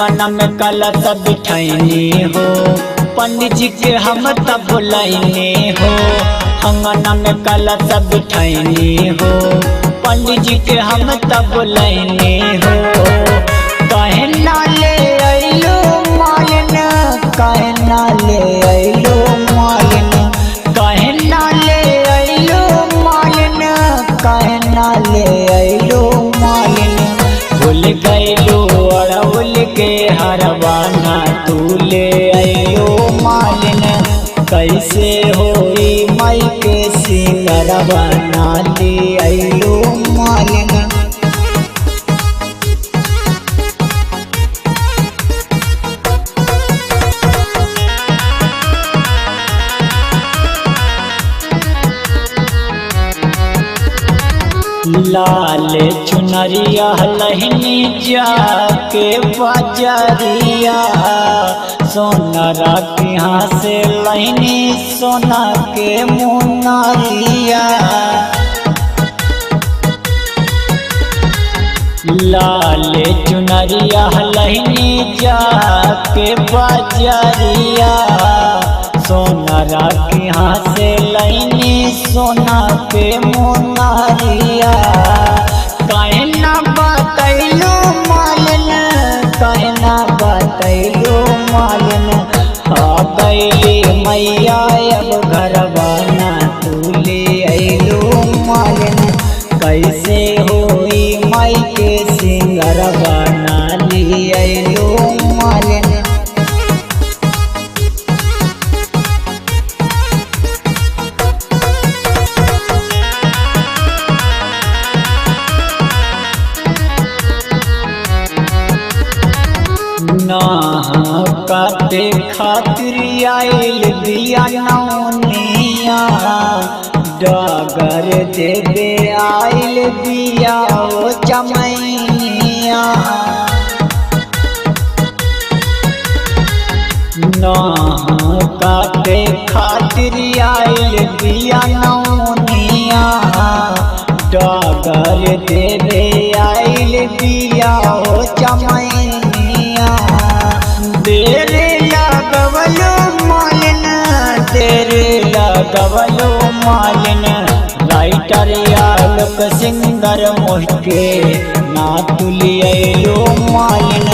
अंगना में कलश बिठाइने हो, पंडित जी के हम तब बुलाइने हो। अंगना में कलश बिठाइने हो, पंडित जी के हम तब बुलाइने हो। काहे ना ले अइलो मालिन, काहे ना ले अइलो मालिन, काहे ना ले अइलो मालिन, काहे ना ले अइलो मालिन। भूल गइलो अड़हुल के हरवाना, तू ले अइलो मालिन। कैसे होई माई के सिंगरवा, ना ले अइलो मालिन। लाल चुनरिया लहनी जाके बजरिया, सोनरा के यहाँ से लहनी सोना के मुनारिया। लाल चुनरिया लहनी जाके बजरिया, सोनरा के यहाँ से लहनी सोना के मुनारिया। काहे ना बतैलो मालिन, काहे ना बतैलो मालिन। आ गइली मैया अब घरवाना, तू ले अइलो मालिन। कैसे होई माई के सिंगरवा, ना ले अइलो मालिन। काटे खातिर आइल दिया नौनिया, डगर देवे आइल दिया ओ चमैनिया। काटे खातिर आइल दिया नौनिया, डगर देवे आइल दिया ओ चमैनिया। तेरे लगवलो मालिन, तेरे लगवलो मालिन। राइटर आलोक सिंगर मोह के ना तुली अइलो मालिन।